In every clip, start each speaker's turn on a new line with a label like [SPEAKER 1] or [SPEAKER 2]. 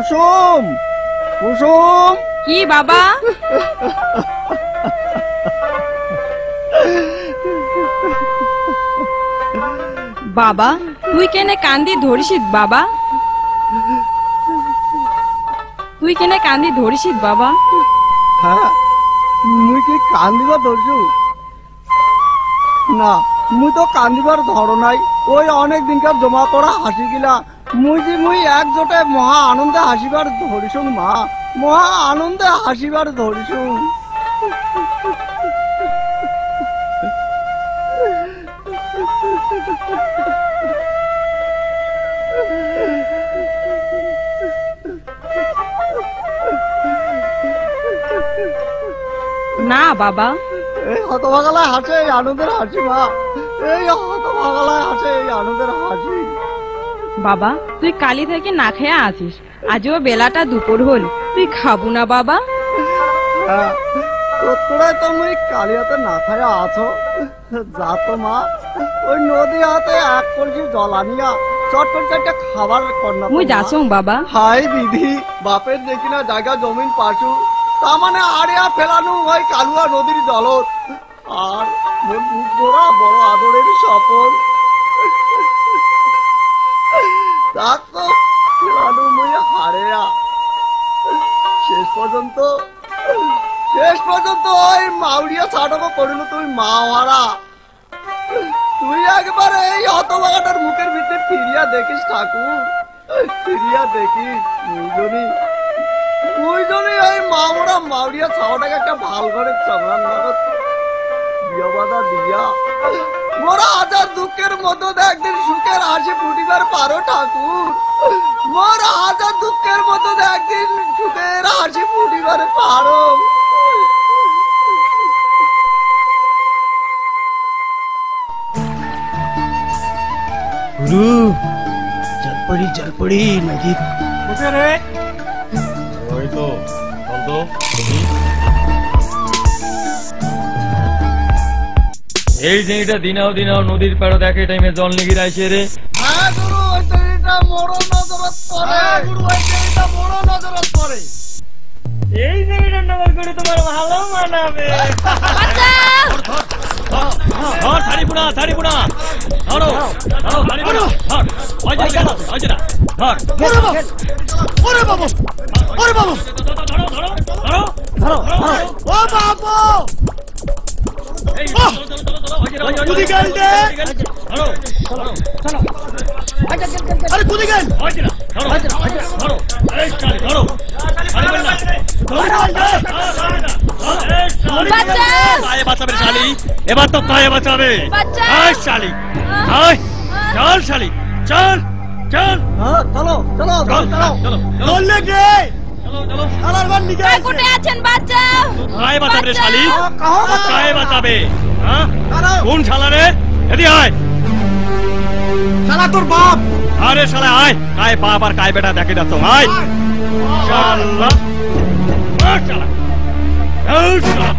[SPEAKER 1] কুসুম কুসুম
[SPEAKER 2] কি বাবা? বাবা তুই কেনে কান্দি ধরিসিত বাবা? তুই কেনে কান্দি ধরিসিত বাবা?
[SPEAKER 1] হ্যাঁ মুই কি কান্দিবার ধরছু? না মুই তো কান্দিবার ধরো নাই। ওই অনেক দিনকার জমা করা হাসি গিলা মুই একজোটে মহা আনন্দে হাসিবার ধরিছুন মা, মহা আনন্দে হাসিবার ধরিছুন।
[SPEAKER 2] না বাবা,
[SPEAKER 1] এই হতভাগালায় হাসে এই আনন্দের হাসি মা, এই হতভাগালায় হাসে এই আনন্দের হাসি।
[SPEAKER 2] বাবা তুই কালি থেকে না খেয়ে আছিস, আজও বেলাটা দুপুর হল, তুই খাবো না বাবা?
[SPEAKER 1] হ্যাঁ তোরাই তো মুই কালিয়াতে না খায়া আছো। যা তো মা, ওই নদী হাতে এক কলসি জল আনিয়া চট করে একটা খাবার কন্যা
[SPEAKER 2] মুই যাসং বাবা।
[SPEAKER 1] হাই দিদি, বাপের দেখি না জায়গা জমিন পাশু, তা মানে আড়িয়া ফেলানো হয় কালুয়া নদীর জলত, আর মোর বুক ভরা বড় আদরের সপন। তা তো ফেলানো মুই হারেয়া শেষ পর্যন্ত ওই মাউরিয়া ছাড়াবো পড়িল তুই মা হারা। তুই একবার এই হতভাগাটার মুখের ভিতরে ফিরিয়া দেখিস ঠাকুর, ফিরিয়া দেখিস দুইজনই ওই মামরা মাউরিয়া ছাওয়াটাকে একটা ভাল ঘরের চামড়ার নগদ বিয়া বাধা দিয়া মোরা হাজার দুঃখের মতো একদিন সুখের হাসি ফুটিবার পারো ঠাকুর, মোরা হাজার দুঃখের মতো একদিন সুখের হাসি ফুটিবার পারো।
[SPEAKER 3] জলপড়ি নদী কোথায় রে? ওই তো চল তো। এই জিনিসটা দিনাও নদীর পাড়ে দেখে টাইমে জল নিগির আইছে রে।
[SPEAKER 1] হ্যাঁ গুরু, ওই জিনিসটা বড় নজরত পড়ে। গুরু, ওই জিনিসটা বড় নজরত পড়ে।
[SPEAKER 3] এই জিনিসটা নজর করে তোমার ভালো মানাবে। ছাড়ি পুনা ধরো ছাড়ি পুনা ধর। ওই যে না ধর।
[SPEAKER 1] ওরে বাবু ধরো ও বাবু কুদি গেল দে। আরে কুদি গেল।
[SPEAKER 3] বাঁচাবে শালি, এবার তো কায়ে বাঁচাবে। শালি চল, শালি চল চল
[SPEAKER 1] চলো চলো চলো চললে গে চলো শালার ঘর নিয়ে
[SPEAKER 2] কই কোটে আছেন? বাঁচাও।
[SPEAKER 3] কায়ে বাঁচাবে রে শালি, কায়ে বাঁচাবে। হ্যাঁ কোন শালা রে? এদি আয়।
[SPEAKER 1] শালা তোর বাপ।
[SPEAKER 3] আরে শালা আয়, কায়ে বাপ আর কায়ে বেটা দেখে যাচ্ছ। আয় শালা শালা শালা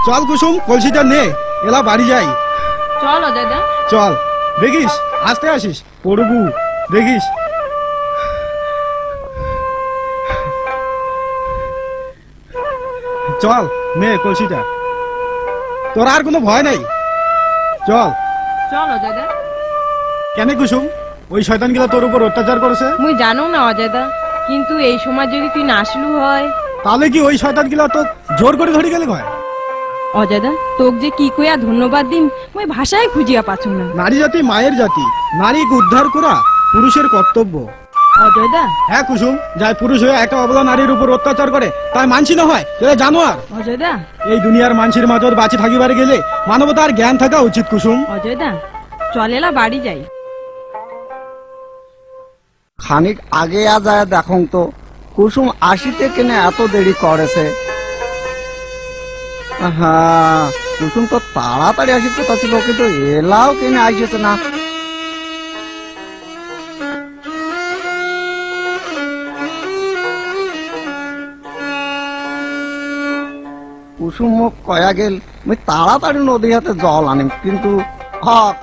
[SPEAKER 4] চল কুসুম, কলসিটা নে, এলা বাড়ি যাই।
[SPEAKER 2] চলো দাদা
[SPEAKER 4] চল, দেখিস আস্তে আসিস, পড়বু দেখিস। চল নে কলসিটা, তোর আর কোনো ভয় নাই। চল।
[SPEAKER 2] চলো দাদা।
[SPEAKER 4] কেন কুসুম, ওই শয়তান গুলা তোর উপর অত্যাচার করেছে?
[SPEAKER 2] মুই জানো না অজয়দা, কিন্তু এই সময় যদি তুই নাসলু হয়
[SPEAKER 4] তাহলে কি ওই শয়তান গুলা তো জোর করে ধরে গেলে হয়?
[SPEAKER 2] অজয়দা তোক যে কি কইয়া ধন্যবাদ দিন মুই ভাষায় খুঁজিয়া পাচ্ছ না।
[SPEAKER 4] নারী জাতি মায়ের জাতি, নারীকে উদ্ধার করা পুরুষের কর্তব্য।
[SPEAKER 2] অজয় দা,
[SPEAKER 4] হ্যাঁ কুসুম, যাই পুরুষ হয়ে একটা অবলা নারীর উপর অত্যাচার করে তাই মানছি না হয় জানোয়ার।
[SPEAKER 2] অজয় দা,
[SPEAKER 4] এই দুনিয়ার মানুষের মাঝে বাঁচি থাকিবার গেলে মানবতার জ্ঞান থাকা উচিত কুসুম।
[SPEAKER 2] অজয় দা, চলেলা বাড়ি যাই।
[SPEAKER 1] খানিক আগে যায় দেখুন তো কুসুম আসিতে কেনে এত দেরি করেছে। হ্যাঁ, কুসুম তো তাড়াতাড়ি আসির কথা ছিল, কিন্তু এলাও কেনে আসিছে না। কুসুম মুখ কয়া গেল মুই তাড়াতাড়ি নদী হাতে জল আনিম, কিন্তু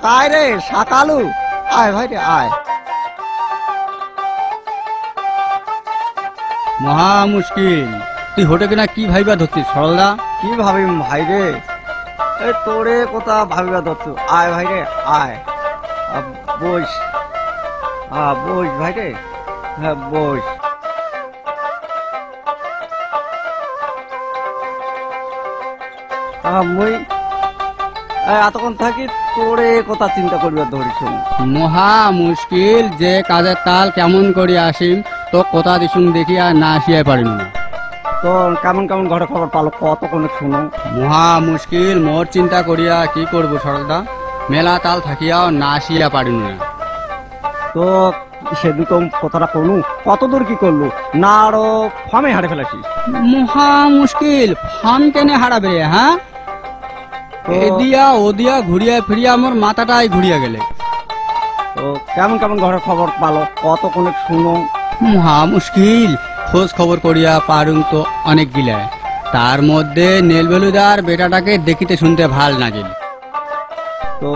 [SPEAKER 1] কায় রে সকালু, আয় ভাই রে আয়।
[SPEAKER 5] মহা মুশকিল, তুই হোটে কিনা কি ভাইবা ধরছিস সরলদা?
[SPEAKER 1] কি ভাবিম ভাই রে, এই তোরে কথা ভাবিবা ধরছু। আয় ভাই রে আয়, বস বস ভাই রে, হ্যাঁ বস। মুই এতক্ষণ থাকি তোরে কথা চিন্তা করিবার ধরিস।
[SPEAKER 5] মহা মুশকিল, যে কাজের তাল কেমন করি আসিম তো কথা দিছুন দেখি আর না আসিয়াই পারিম না।
[SPEAKER 1] তো কেমন কেমন ঘরে খবর পালো কতক্ষণে শুনো।
[SPEAKER 5] মহা মুশকিল, মোর চিন্তা করিয়া কি করব সরলদা, মেলা তাল থাকিয়াও না আসিয়া পারিম না।
[SPEAKER 1] তো সেদিন তো কথাটা কোনো কত দূর কি করলো না, আরো ফার্মে হারে ফেলাছিস।
[SPEAKER 5] মহা মুশকিল, ফান কেনে হারাবে? হ্যাঁ, এদিয়া ওদিয়া ঘুরিয়া ফিরিয়া মোর মাথাটাই ঘুরিয়া গেলে।
[SPEAKER 1] তো কেমন কেমন ঘরের খবর পালো কতক্ষণে শুনো।
[SPEAKER 5] মহা মুশকিল, খোঁজ খবর করিয়া পারুম তো অনেক গিলা, তার মধ্যে নেলবেলুদার বেটাটাকে দেখিতে শুনতে ভাল না গেল।
[SPEAKER 1] তো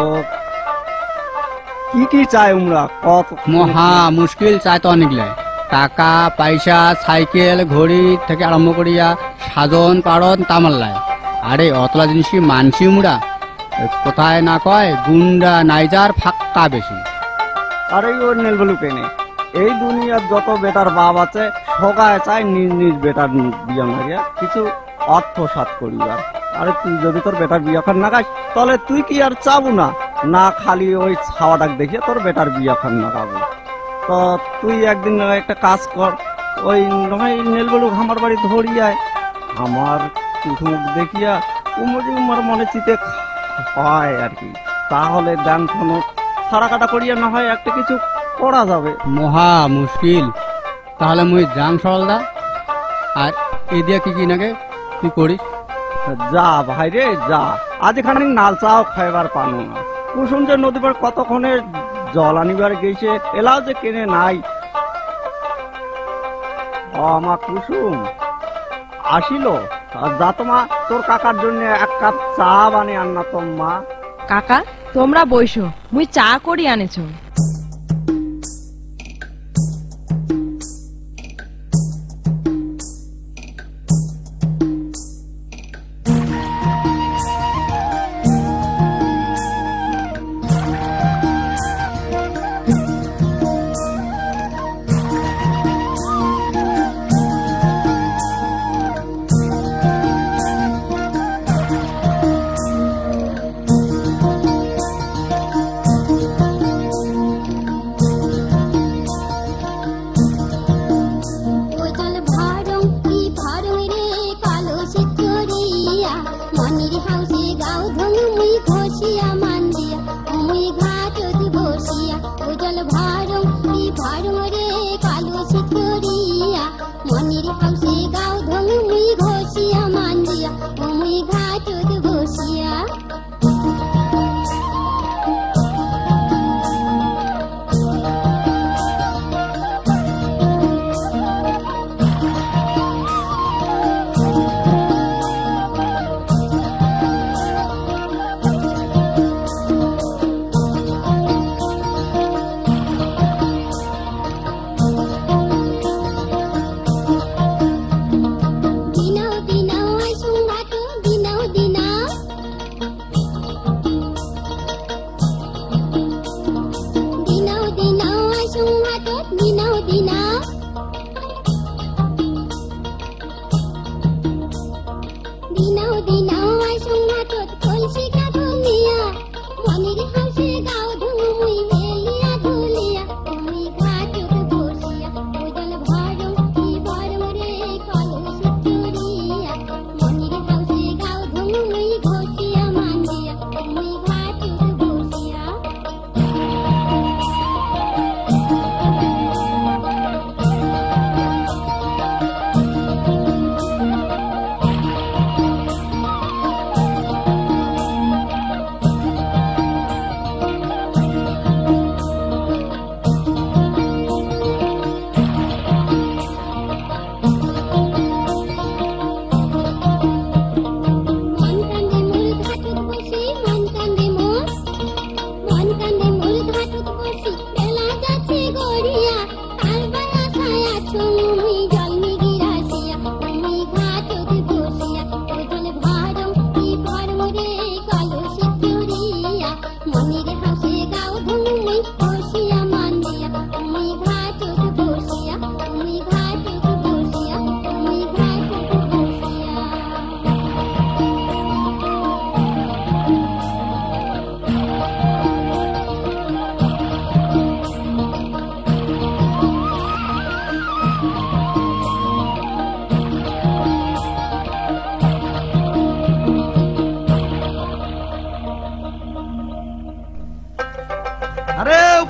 [SPEAKER 1] কি কি চাই উমরা কত?
[SPEAKER 5] মহা মুশকিল, চাই তো অনেক লাই, টাকা পয়সা সাইকেল ঘড়ি থেকে আরম্ভ করিয়া সাজন পাড়ন তামাল্লায়। আরে অতলা জিনিস মানসি উমরা, কোথায় না কয় গুন্ডা নাইজার ফাঁকা বেশি।
[SPEAKER 1] আরে ওর নেলবেলু কেনে, এই দুনিয়ার যত বেটার বাপ আছে সবাই চায় নিজ নিজ বেটার বিয়া মারিয়া কিছু অর্থ সাত করিবার। আরে তুই যদি তোর বেটার বিয়া খান না খাস তাহলে তুই কি আর চাবো না? না খালি ওই ছাওয়াটাক দেখিয়ে তোর বেটার বিয়া খান না খাবো। তো তুই একদিন একটা কাজ কর, ওই নয় নেলবেলু আমার বাড়ি ধরিয়ায়, আমার মুখ দেখিয়া উমর মনে চিতে হয় আর কি। তাহলে দেন কোনো সারা কাটা করিয়া না হয় একটা কিছু করা যাবে।
[SPEAKER 5] মহা মুশকিল, তাহলে মুই যাং সরলদা। আর এই দিয়া কি কি নাগে তুই করিস?
[SPEAKER 1] যা ভাই রে যা, আজ এখানে নাল চাও খাইবার পানো না। কুসুম যে নদী পার কতক্ষণে জল আনিবার গেছে, এলাও যে কেনে নাই। মা কুসুম আসিল, যা তোমা তোর কাকার জন্য এক কাপ চা বানে আন্না তো মা।
[SPEAKER 2] কাকা, তোমরা বইসো, মুই চা করি আনেছো।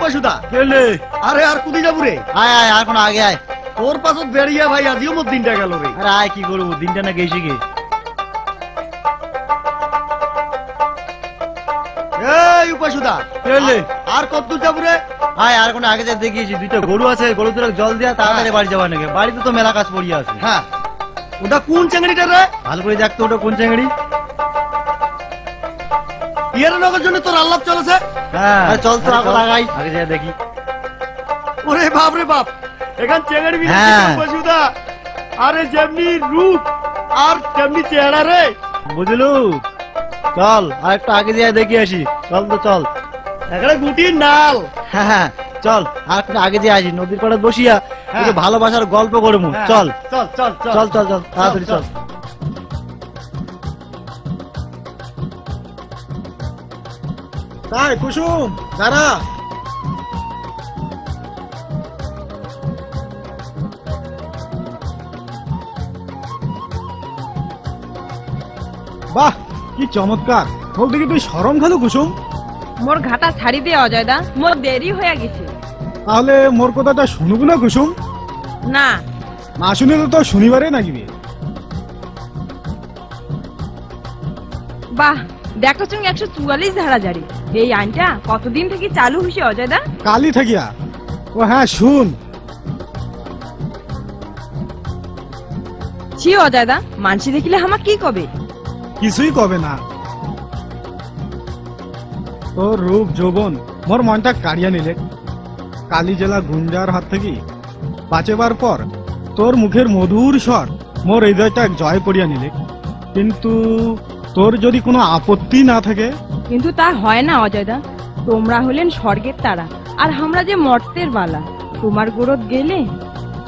[SPEAKER 1] উপাসুদা
[SPEAKER 3] কেলে
[SPEAKER 1] আরে আর কুদি যাবো রে
[SPEAKER 3] আয় আয় আর কোন আগে আয়
[SPEAKER 1] তোর পাছত বেরিয়ে ভাই আজিও মোর দিনটা গেল রে
[SPEAKER 3] আরে আয় কি করবো দিনটা না গেছি গে
[SPEAKER 1] এই উপাসুদা
[SPEAKER 3] কেলে
[SPEAKER 1] আর কত যাবো রে
[SPEAKER 3] আয় আর কোন আগে যা দেখিয়েছি দুইটা গরু আছে গরু দুটো জল দিয়া তাড়াতাড়ি বাড়ি যাওয়া নাকি বাড়িতে তো মেলা কাজ পড়িয়া আছে
[SPEAKER 1] হ্যাঁ ওটা কোন চেঙ্গড়িটা রে
[SPEAKER 3] ভালো করে দেখতো ওটা কোন চেঙ্গড়ি
[SPEAKER 1] ইয়ের নগর জন্য তোর আল্লাপ চলেছে
[SPEAKER 3] হ্যাঁ চল তো আগে লাগাই আগে যা দেখি
[SPEAKER 1] ওরে বাপ রে বাপ এখান চেঙ্গড়ি
[SPEAKER 3] হ্যাঁ।
[SPEAKER 1] উপাসুদা আরে যেমনি রূপ আর তেমনি চেহারা রে
[SPEAKER 3] বুঝলু চল আর একটু আগে যা দেখি আসি চল তো চল
[SPEAKER 1] এখানে গুটির নাল
[SPEAKER 3] হ্যাঁ হ্যাঁ চল আর একটু আগে যে আসি নদীর পাড়ে বসিয়া
[SPEAKER 1] হ্যাঁ।
[SPEAKER 3] একটু ভালোবাসার গল্প করবো
[SPEAKER 1] হ্যাঁ।
[SPEAKER 3] চল
[SPEAKER 1] চল চল
[SPEAKER 3] চল চল চল তাড়াতাড়ি চল
[SPEAKER 4] তাই কুসুম দাঁড়া। বাহ কি চমৎকার, বলতে কি তুই শরম খেলো কুসুম?
[SPEAKER 2] মোর ঘাটা ছাড়ি দে অজয় দা, মোর দেরি হয়ে গেছে।
[SPEAKER 4] তাহলে মোর কথাটা শুনবো না কুসুম?
[SPEAKER 2] না
[SPEAKER 4] না শুনে তো তোর শনিবারে নাগিবে।
[SPEAKER 2] বাহ দেখো চুং 144 ধারা জারি, এই আইনটা কতদিন থেকে চালু হয়েছে অজয় দা?
[SPEAKER 4] কালি থাকিয়া। ও হ্যাঁ শুন,
[SPEAKER 2] ছি অজয় দা, মানসি দেখিলে হামা কি কবে?
[SPEAKER 4] কিছুই কবে না। তোর রূপ যৌবন মোর মনটা কাড়িয়া নিলে। কালী জেলা গুঞ্জার হাত থেকে বাঁচেবার পর তোর মুখের মধুর স্বর মোর হৃদয়টা জয় করিয়া নিলে। কিন্তু তোর যদি কোনো আপত্তি না থাকে।
[SPEAKER 2] কিন্তু তা হয় না অজয় দা, তোমরা হলেন স্বর্গের তারা আর আমরা যে মর্তের বালা। তোমার গোরত গেলে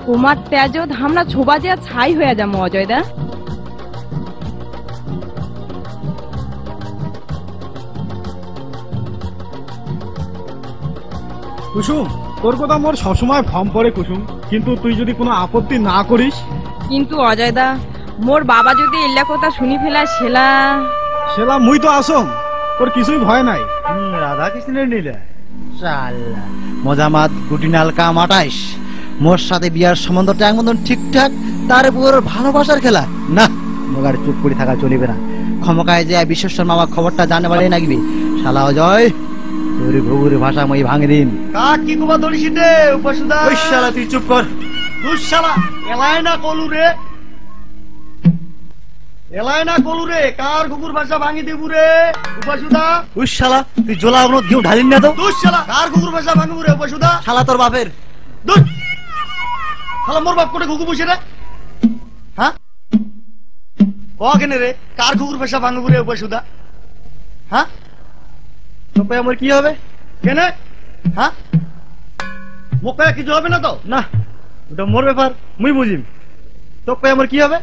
[SPEAKER 2] তোমার তেজত আমরা ছোবা যে ছাই হয়ে যাবো অজয় দা।
[SPEAKER 4] কুসুম তোর কথা মোর সবসময় ভম পড়ে কুসুম, কিন্তু তুই যদি কোনো আপত্তি না করিস।
[SPEAKER 2] কিন্তু অজয় দা, মোর বাবা যদি এল্লা কথা শুনি ফেলা সেলা।
[SPEAKER 4] সেলা মুই তো আসম, তোর কিছুই ভয় নাই।
[SPEAKER 3] রাধা কৃষ্ণের নীলা শালা মজামাত গুটিনাল কাম 28 মোর সাথে বিয়ার সম্বন্ধটা একদম ঠিকঠাক, তার উপর ভালোবাসার খেলা না। মগার চুপ করে থাকা চলিবে না। ক্ষমকায় যে বিশ্বেশ্বর মামা খবরটা জানে বলে নাগিবে। শালা অজয় তোর ভুগুর ভাষা মই ভাঙে দিন।
[SPEAKER 1] কাক কি কুবা ধরিস রে উপাসুদা?
[SPEAKER 3] ওই শালা তুই চুপ কর।
[SPEAKER 1] দুঃশালা এলাই না কলু রে, এলাই না কলু রে, কার কুকুর ভাষা ভাঙি দেবু রে উপাসুদা?
[SPEAKER 3] ওই শালা তুই জোলা কোনো দিও ঢালিন না তো।
[SPEAKER 1] দুঃশালা কার কুকুর ভাষা ভাঙবু রে উপাসুদা?
[SPEAKER 3] শালা তোর বাপের।
[SPEAKER 1] দুঃ শালা মোর বাপ কোটে ঘুঘু বসে রে, হ্যাঁ ক কেনে রে কার কুকুর ভাষা ভাঙবু রে উপাসুদা? হ্যাঁ
[SPEAKER 3] তোকে আমার কি হবে?
[SPEAKER 1] কেনে? হ্যাঁ মোকে কিছু হবে না তো?
[SPEAKER 3] না ওটা মোর ব্যাপার, মুই বুঝিম। তোকে আমার কি হবে?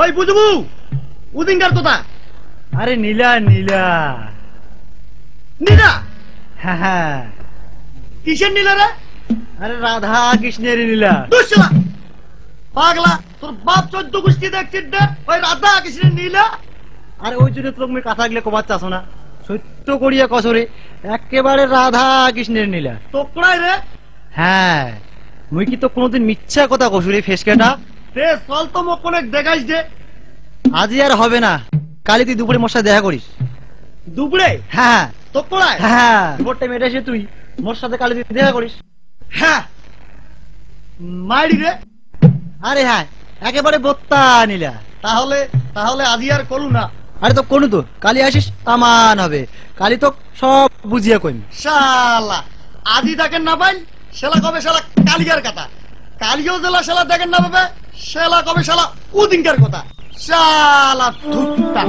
[SPEAKER 1] ওই বুঝবু উদিনকার কথা।
[SPEAKER 3] আরে নীলা নীলা।
[SPEAKER 1] নীলা?
[SPEAKER 3] হ্যাঁ হ্যাঁ
[SPEAKER 1] কিসের নীলা রে?
[SPEAKER 3] আরে রাধা কৃষ্ণের নীলা।
[SPEAKER 1] দুঃশালা পাগলা, তোর বাপ 14 গোষ্ঠী দেখছিস রে, ওই রাধা কৃষ্ণের নীলা?
[SPEAKER 3] আরে ওই জন্য তো তুমি কথা গেলে কবার চাস না। সত্য করিয়া কসরে একেবারে রাধা কৃষ্ণের নীলা।
[SPEAKER 1] তোকড়াই রে?
[SPEAKER 3] হ্যাঁ মুই কি তো কোনোদিন মিথ্যা কথা কসুরি ফেসকেটা?
[SPEAKER 1] তে চল তো মোক কোনে দেখাইস দে।
[SPEAKER 3] আজই আর হবে না, কালি তুই দুপুরে মোর সাথে দেখা করিস।
[SPEAKER 1] দুবড়ে
[SPEAKER 3] হ্যাঁ
[SPEAKER 1] তোকড়াই?
[SPEAKER 3] হ্যাঁ দুপুরটা মেটাইছে তুই মোর সাথে কালি তুই দেখা করিস।
[SPEAKER 1] হ্যাঁ মাইরি রে।
[SPEAKER 3] আরে হ্যাঁ একেবারে বোত্তা নীলা।
[SPEAKER 1] তাহলে তাহলে আজি আর করু না।
[SPEAKER 3] আরে তো কোনো তো কালি আসিস তামান হবে। কালি তো সব বুঝিয়া কইম।
[SPEAKER 1] শালা আজি দেখেন না পাইল শালা কবে শালা কালিয়ার কথা, কালিও জেলা শালা দেখেন না পাবে শালা কবে শালা উদিনকার কথা। শালা ধুত্তা।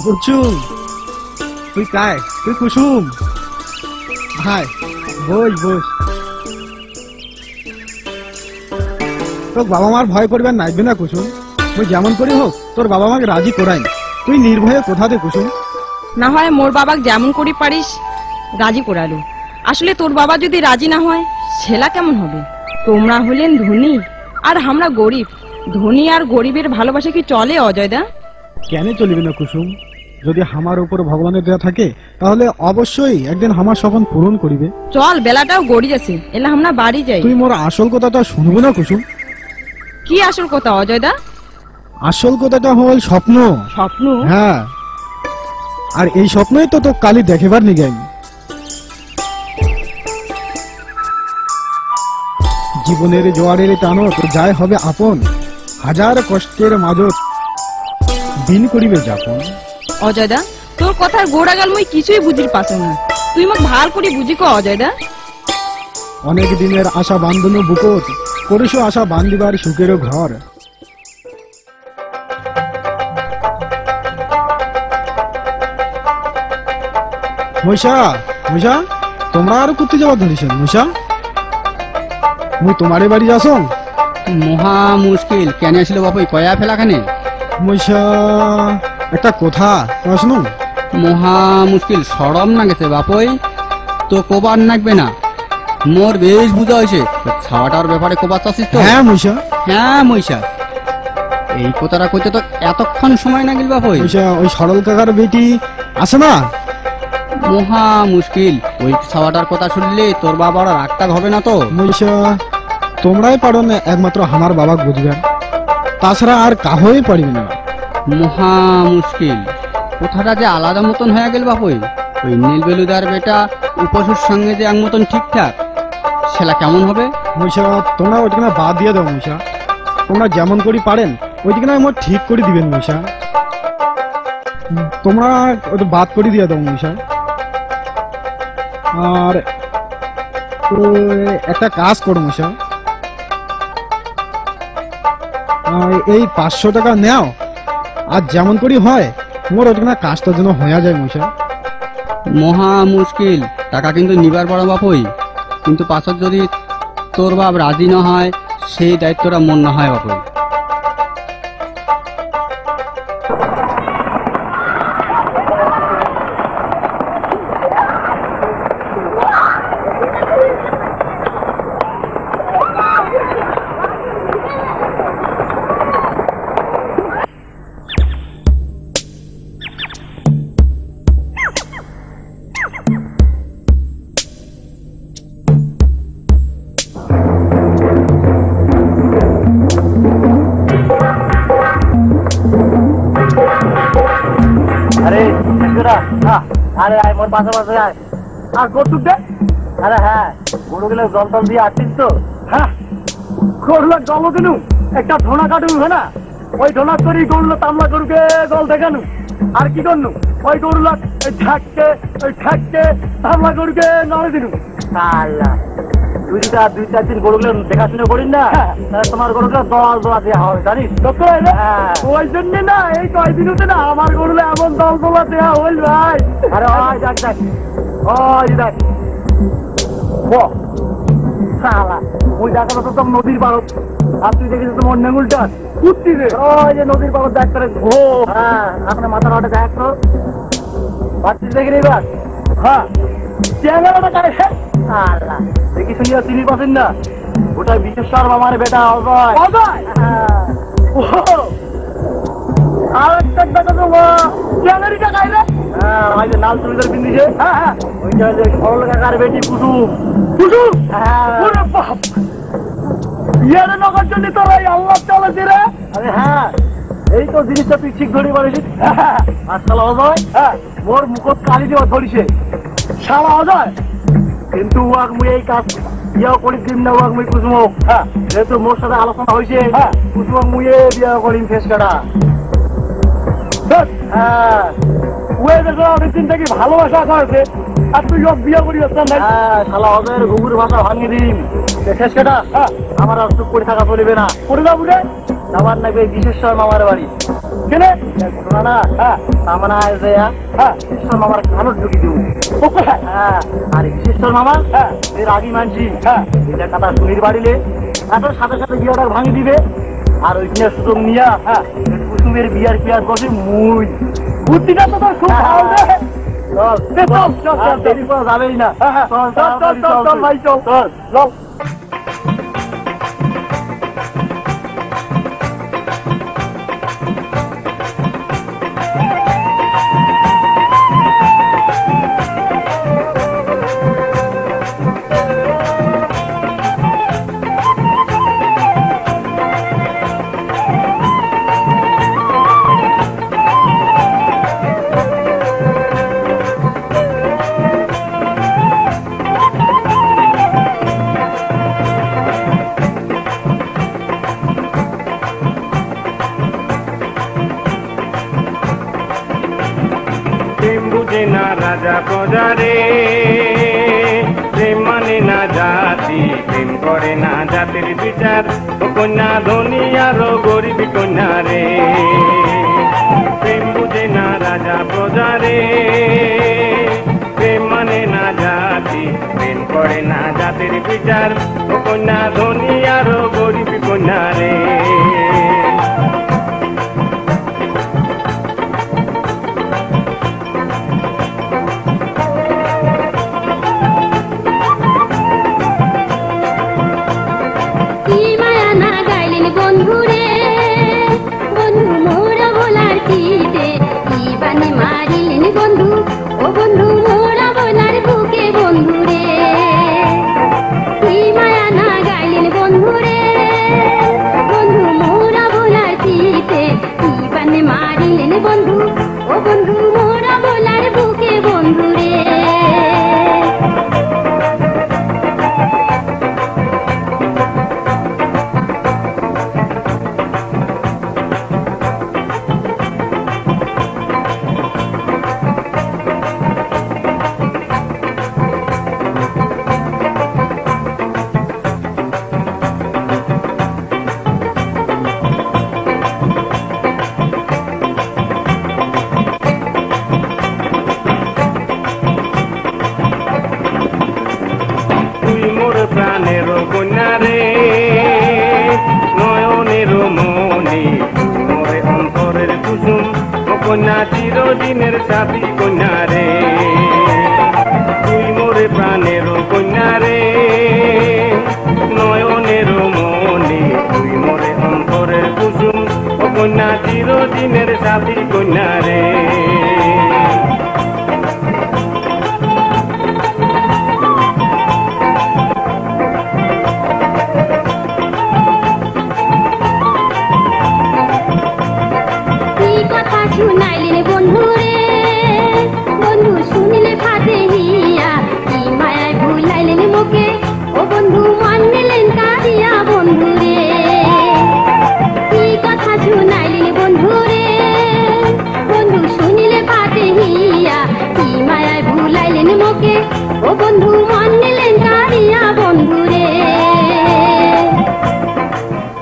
[SPEAKER 4] কুসুম তুই কায়, তুই কুসুম ভাই, বস বস। তোর বাবা মার ভয় করবেন নাইবে না কুসুম। তুই যেমন করি হোক তোর বাবা মাকে রাজি করাই। তুই নির্ভয়ে কোথা দে কুসুম।
[SPEAKER 2] না হয় মোর বাবাক যেমন করি পারিস রাজি করালো। আসলে তোর বাবা যদি রাজি না হয় ছেলা কেমন হবে? তোমরা হলেন ধনী আর আমরা গরিব। ধনী আর গরিবের ভালোবাসা কি চলে অজয়দা?
[SPEAKER 4] কেন চলিবে না কুসুম? যদি আমার উপর ভগবানের দেয়া থাকে তাহলে অবশ্যই একদিন আমার স্বপ্ন পূরণ করিবে।
[SPEAKER 2] চল, বেলাটাও গড়ি যাচ্ছে, এলা আমরা বাড়ি যাই।
[SPEAKER 4] তুই মোর আসল কথাটা শুনবো না কুসুম?
[SPEAKER 2] কি আসল কথা অজয়দা?
[SPEAKER 4] আসল কথাটা হল স্বপ্ন।
[SPEAKER 2] স্বপ্ন?
[SPEAKER 4] হ্যাঁ, আর এই স্বপ্নই তো তোর কালি দেখেবার নিগে আমি। জীবনের জোয়ারের টানো তো যাই হবে আপন, হাজার কষ্টের মাঝত দিন করিবে যাপন।
[SPEAKER 2] অজয়দা, তোর কথার গোড়াগাল মুই কিছুই বুঝির পাসং না। তুই মোক ভাল করে বুঝি কো অজয়দা।
[SPEAKER 4] অনেক দিনের আশা বান্ধনু বুকত, করিস আশা বান্ধিবার সুখের ঘর। মহিষা, মহিষা, তোমরা আর করতে যাওয়া ধরিছেন? মহিষা, মুই তোমারে বাড়ি যাস।
[SPEAKER 5] মহা মুশকিল কেন আসলে বাপুই কয়া ফেলাখানে?
[SPEAKER 4] মহিষা, একটা কথা শুনুন।
[SPEAKER 5] মহা মুশকিল সরম না গেছে বাপুই, তো কোবার নাকবে না। মোর বেশ বুঝা হয়েছে ছাওয়াটার ব্যাপারে কোবার চাচ্ছিস তো?
[SPEAKER 4] হ্যাঁ মহিষা।
[SPEAKER 5] হ্যাঁ মহিষা, এই কথাটা কইতে তো এতক্ষণ সময় না গেল বাপুই।
[SPEAKER 4] মহিষা, ওই সরল কাকার বেটি আছে না?
[SPEAKER 5] মহা মুশকিল, ওই ছাওয়াটার কথা শুনলে তোর বাবার রাগটা হবে না তো?
[SPEAKER 4] মহিষা, তোমরাই পারো না একমাত্র আমার বাবা বুঝবেন, তাছাড়া আর কাহই পারিবে না।
[SPEAKER 5] মহা মুশকিল, কথাটা যে আলাদা মতন হয়ে গেল বাপুই। ওই নীলবেলুদার বেটা উপসুর সঙ্গে যে এক মতন ঠিকঠাক, সেটা কেমন হবে?
[SPEAKER 4] মহিষা, তোমরা ওইখানে বাদ দিয়ে দাও মহিষা। তোমরা যেমন করি পারেন ওইদিকে আমার ঠিক করে দিবেন মহিষা। তোমরা ওটা বাদ করে দিয়ে দাও মহিষা। আর একটা কাজ করো মহিষা, এই 500 টাকা নেও, আর যেমন করি হয় তোমার ওইখানে কাজটা যেন হয়ে যায় মহিষা।
[SPEAKER 5] মহা মুশকিল, টাকা কিন্তু নিবার পারো বাপুই, কিন্তু পাছত যদি তোর বাপ রাজি না হয় সেই দায়িত্বটা মন না হয় বাপুই।
[SPEAKER 1] আরে আয় মোর পাশে পাশে আয়। আর কটুক দে। আরে হ্যাঁ, গরুগুলো জল টল দিয়ে আসছিস তো? হ্যাঁ, গরুগুলো জল দিনু, একটা ধোনা কাটু না, ওই ধোনা করি গরুগুলো তামলা গরুকে জল দেখানু। আর কি করনু, ওই গরুগুলো ওই ঠ্যাককে তামলা গরুকে নড়ে দিনু। আল্লাহ, দুই চার দিন গরুগুলো দেখাশোনা করিস না, তাহলে তোমার গরুগুলো দল দোলা দেওয়া হবে জানিস? ওই জন্য না এই কয়দিন হতে না আমার গরুগুলো এমন দল দোলা দেওয়া হইল ভাই। আরে ওই দেখ দেখ, ওই দেখ ওই দেখা তো তোর নদীর পারত। আর তুই দেখেছিস তোমার নেঙ্গুলটা কুত্তি রে, ওই যে নদীর পারত দেখ করে। ও হ্যাঁ, আপনার মাথার ওটা দেখ তো পাচ্ছিস দেখে নিবার। হ্যাঁ, চেঙ্গাটা কারে আল্লাহ দেখি শুনিয়া চিনি পাচ্ছেন না, ওটা বিশেশ্বর মামার বেটা অজয়। অজয় আর একটা বেটা তো চেঙ্গারিটা গাইলে। হ্যাঁ, ওই যে লাল চুড়িদার পিন্দিছে। হ্যাঁ হ্যাঁ, ওইটা যে সরল কাকার বেটি কুসুম। কুসুম? হ্যাঁ। বিয়ারে নগর জন্য তোর এই আল্লাহ চালাচ্ছে রে। আরে হ্যাঁ, এই তো জিনিসটা তুই ঠিক ধরে পারিস। আর শালা অজয়, হ্যাঁ মোর মুখত কালি দেওয়া ধরিছে শালা অজয়। কিন্তু ওয়াক মুই এই কাজ বিয়া করি দিম না, ওয়াক মুই কুসুমক। হ্যাঁ, যেহেতু মোর সাথে আলোচনা হয়েছে, হ্যাঁ কুসুমক মুয়ে বিয়া করিম ফেস কাটা। হ্যাঁ, ওই দেখো অনেকদিন থেকে ভালোবাসা করেছে, আর তুই সব বিয়া করি আসতাম না। হ্যাঁ, শালা অজয়ের ঘুঘুর ভাষা ভাঙিয়ে দিন ফেস কাটা। হ্যাঁ, আমার আর চুপ করে থাকা চলিবে না। করে যাবো রে, আমার নাকি বিশেশ্বর মামার বাড়ি।
[SPEAKER 3] কেনে ঘটনা না সামনে আসে ঈশ্বর মামার কানর ঢুকি দিব আর ঈশ্বর মামা এর আগে মানছি এটা কথা শুনির বাড়িলে এত সাথে সাথে বিয়াটা ভাঙি দিবে আর ওইখানে সুযোগ নিয়া কুসুমের বিয়ার পিয়ার বসে মুই বুদ্ধিটা তো খুব ভালো রে দেরি করা যাবেই না চল ভাই চল চল
[SPEAKER 6] রাজা প্রজারে প্রেম মানে না জাতি, প্রেম করে না জাতির বিচার। ও কন্যা ধনী আরো গরিব কন্যা রে, প্রেম বুঝে না রাজা প্রজারে, প্রেম মানে না জাতি, প্রেম করে না জাতির বিচার। ও কন্যা ধনী আরো গরিব কন্যা রে। প্রাণের কন্যা রে, নয়নের মনি, মোরে অন্তরের কুসুম। ও কন্যা চিরদিনের সাথী কন্যা রে, তুই মোরে প্রাণের কন্যা রে, নয়নের মনি, তুই মোরে অন্তরের কুসুম। ও কন্যা চিরদিনের সাথী কন্যা রে।
[SPEAKER 7] শুনাইলেন বন্ধু রে, বন্ধু শুনিলে ফাটে হিয়া, কি মায়ায় ভুলাইলেন মুখে। ও বন্ধু মান নিলেন কাঁদিয়া বন্ধু রে, কি কথা শুনাইলেন বন্ধু রে, বন্ধু শুনিলে ফাটে হিয়া, কি মায়ায় ভুলাইলেন মুখে। ও বন্ধু মান নিলেন কাঁদিয়া বন্ধু রে।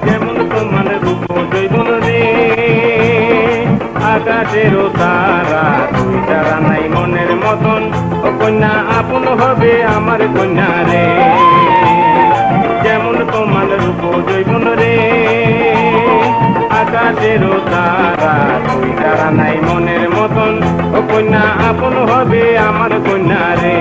[SPEAKER 6] যেমন তোমার রূপ জৈবন রে, আকাশেরও তারা, তুই তারা নাই মনের মতন। ও কন্যা আপন হবে আমার কন্যা রে, যেমন তোমার রূপ জৈবন রে, আকাশেরও তারা, তুই তারা নাই মনের মতন। ও কন্যা আপন হবে আমার কন্যা রে।